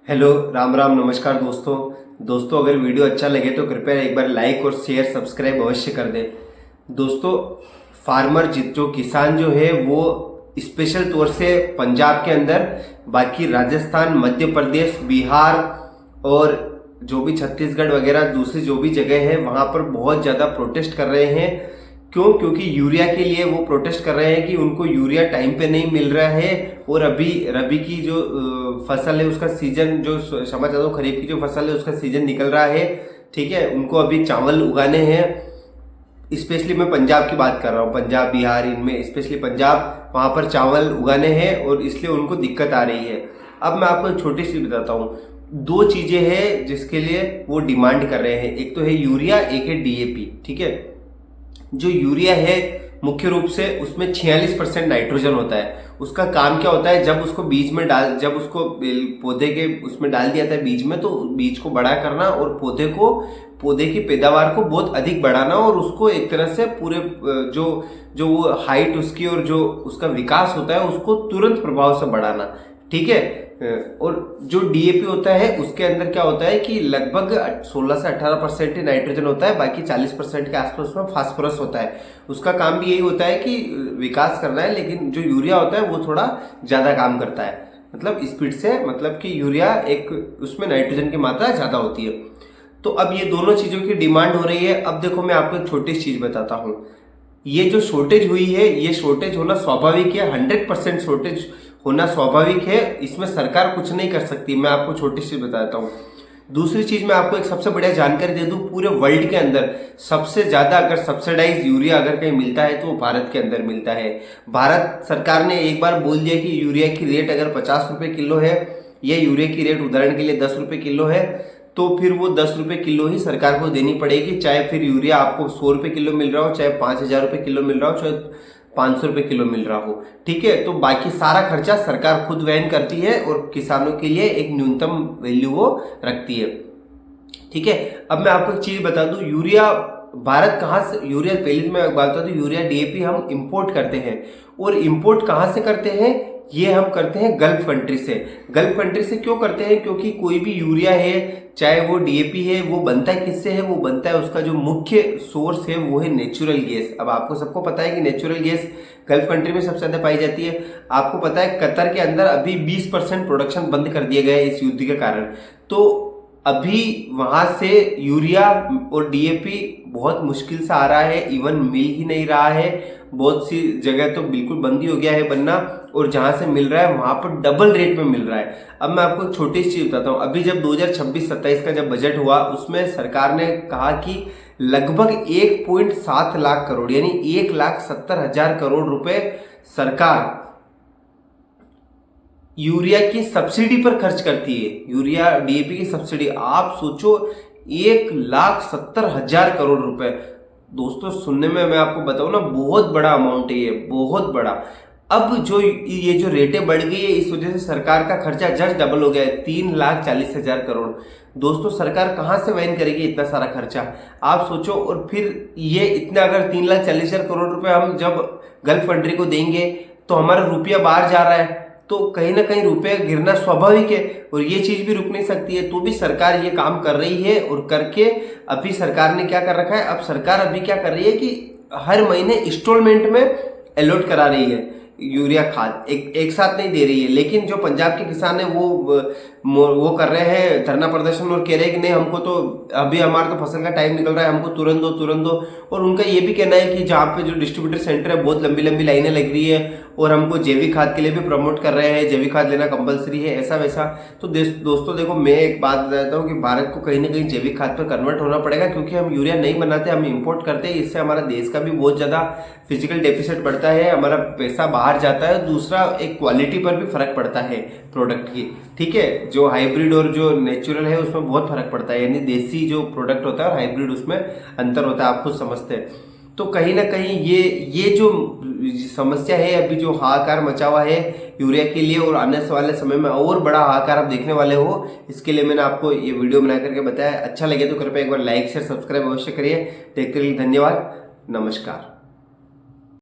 Hello, Ram Ram, नमस्कार दोस्तों अगर वीडियो अच्छा लगे तो कृपया एक बार लाइक और शेयर सब्सक्राइब अवश्य कर दें। दोस्तों, फार्मर जो किसान जो है वो स्पेशल तौर से पंजाब के अंदर, बाकी राजस्थान, मध्य प्रदेश, बिहार और जो भी छत्तीसगढ़ वगैरह दूसरी जो भी जगह है वहाँ पर बहुत ज़्यादा प्रोटेस्ट कर रहे हैं। क्यों? क्योंकि यूरिया के लिए वो प्रोटेस्ट कर रहे हैं कि उनको यूरिया टाइम पे नहीं मिल रहा है और अभी रबी की जो फसल है उसका सीजन, जो क्षमा चाहता हूँ, खरीफ की जो फसल है उसका सीजन निकल रहा है। ठीक है, उनको अभी चावल उगाने हैं। स्पेशली मैं पंजाब की बात कर रहा हूँ, पंजाब बिहार इनमें स्पेशली पंजाब, वहाँ पर चावल उगाने हैं और इसलिए उनको दिक्कत आ रही है। अब मैं आपको एक छोटी सी बताता हूँ। दो चीज़ें हैं जिसके लिए वो डिमांड कर रहे हैं, एक तो है यूरिया, एक है डीएपी। ठीक है, जो यूरिया है मुख्य रूप से उसमें 46% नाइट्रोजन होता है। उसका काम क्या होता है, जब उसको बीज में जब उसको पौधे के उसमें डाल दिया जाता है बीज में, तो बीज को बड़ा करना और पौधे की पैदावार को बहुत अधिक बढ़ाना और उसको एक तरह से पूरे जो जो वो हाइट उसकी और जो उसका विकास होता है उसको तुरंत प्रभाव से बढ़ाना। ठीक है, और जो डीएपी होता है उसके अंदर क्या होता है कि लगभग 16 से 18% ही नाइट्रोजन होता है, बाकी 40% के आसपास में फास्फोरस होता है। उसका काम भी यही होता है कि विकास करना है, लेकिन जो यूरिया होता है वो थोड़ा ज़्यादा काम करता है, मतलब स्पीड से, मतलब कि यूरिया एक उसमें नाइट्रोजन की मात्रा ज़्यादा होती है। तो अब ये दोनों चीज़ों की डिमांड हो रही है। अब देखो, मैं आपको एक छोटी चीज़ बताता हूँ। ये जो शॉर्टेज हुई है, ये शॉर्टेज होना स्वाभाविक है, 100% शॉर्टेज होना स्वाभाविक है, इसमें सरकार कुछ नहीं कर सकती। मैं आपको छोटी सी बताता हूँ। दूसरी चीज, मैं आपको एक सबसे बढ़िया जानकारी दे दूं, पूरे वर्ल्ड के अंदर सबसे ज्यादा अगर सब्सिडाइज यूरिया अगर कहीं मिलता है तो वो भारत के अंदर मिलता है। भारत सरकार ने एक बार बोल दिया कि यूरिया की रेट अगर 50 रुपए किलो है, या यूरिया की रेट उदाहरण के लिए 10 रुपए किलो है, तो फिर वो 10 रुपए किलो ही सरकार को देनी पड़ेगी, चाहे फिर यूरिया आपको 100 रुपए किलो मिल रहा हो, चाहे 5,000 रुपए किलो मिल रहा हो, चाहे 500 रुपए किलो मिल रहा हो। ठीक है, तो बाकी सारा खर्चा सरकार खुद वहन करती है और किसानों के लिए एक न्यूनतम वैल्यू वो रखती है। ठीक है, अब मैं आपको एक चीज बता दूं, यूरिया भारत कहाँ से, यूरिया पहले मैं बात बता दूं, यूरिया डीएपी हम इंपोर्ट करते हैं, और इंपोर्ट कहाँ से करते हैं, ये हम करते हैं गल्फ कंट्री से। गल्फ कंट्री से क्यों करते हैं? क्योंकि कोई भी यूरिया है, चाहे वो डीएपी है, वो बनता है किससे है, वो बनता है, उसका जो मुख्य सोर्स है वो है नेचुरल गैस। अब आपको सबको पता है कि नेचुरल गैस गल्फ कंट्री में सबसे ज्यादा पाई जाती है। आपको पता है कतर के अंदर अभी 20% प्रोडक्शन बंद कर दिया गया है इस युद्ध के कारण। तो अभी वहां से यूरिया और डीएपी बहुत मुश्किल से आ रहा है, इवन मिल ही नहीं रहा है। बहुत सी जगह तो बिल्कुल बंद ही हो गया है बनना, और जहां से मिल रहा है वहां पर डबल रेट में मिल रहा है। अब मैं आपको एक छोटी सी चीज बताता हूँ। अभी जब 2026-27 का जब बजट हुआ, उसमें सरकार ने कहा कि लगभग 1.7 लाख करोड़ यानी 1,70,000 करोड़ रुपए सरकार यूरिया की सब्सिडी पर खर्च करती है। यूरिया डीएपी की सब्सिडी, आप सोचो, 1,70,000 करोड़ रुपए। दोस्तों, सुनने में मैं आपको बताऊं ना, बहुत बड़ा अमाउंट है ये, बहुत बड़ा। अब जो ये जो रेटें बढ़ गई है, इस वजह से सरकार का खर्चा जस्ट डबल हो गया है, 3,40,000 करोड़। दोस्तों, सरकार कहां से वहन करेगी इतना सारा खर्चा, आप सोचो। और फिर ये इतना, अगर 3,40,000 करोड़ रुपए हम जब गल्फ कंट्री को देंगे तो हमारा रुपया बाहर जा रहा है, तो कहीं ना कहीं रुपया गिरना स्वाभाविक है, और ये चीज भी रुक नहीं सकती है। तो भी सरकार ये काम कर रही है, और करके अभी सरकार ने क्या कर रखा है, अब सरकार अभी क्या कर रही है कि हर महीने इंस्टॉलमेंट में अलॉट करा रही है यूरिया खाद, एक साथ नहीं दे रही है। लेकिन जो पंजाब के किसान है वो कर रहे हैं धरना प्रदर्शन और कह रहे हैं कि नहीं, हमको तो अभी हमारा तो फसल का टाइम निकल रहा है, हमको तुरंत दो, तुरंत दो। और उनका ये भी कहना है कि जहाँ पे जो डिस्ट्रीब्यूटर सेंटर है बहुत लंबी लंबी लाइनें लग रही है, और हमको जैविक खाद के लिए भी प्रमोट कर रहे हैं, जैविक खाद लेना कंपलसरी है, ऐसा वैसा। तो दोस्तों देखो, मैं एक बात बताता हूँ कि भारत को कहीं ना कहीं जैविक खाद पर कन्वर्ट होना पड़ेगा, क्योंकि हम यूरिया नहीं बनाते, हम इंपोर्ट करते हैं। इससे हमारा देश का भी बहुत ज्यादा फिजिकल डेफिसिट बढ़ता है, हमारा पैसा बाहर जाता है। दूसरा, एक क्वालिटी पर भी फर्क पड़ता है प्रोडक्ट की। ठीक है, जो हाइब्रिड और जो नेचुरल है उसमें बहुत फर्क पड़ता है, यानी देसी जो प्रोडक्ट होता है और हाइब्रिड, उसमें अंतर होता है, आप खुद समझते हैं। तो कहीं ना कहीं ये जो समस्या है, अभी जो हाहाकार मचा हुआ है यूरिया के लिए, और आने वाले समय में और बड़ा हाहाकार आप देखने वाले हो, इसके लिए मैंने आपको ये वीडियो बना करके बताया। अच्छा लगे तो कृपया एक बार लाइक शेयर सब्सक्राइब अवश्य करिए। देखते रहिए, धन्यवाद, नमस्कार।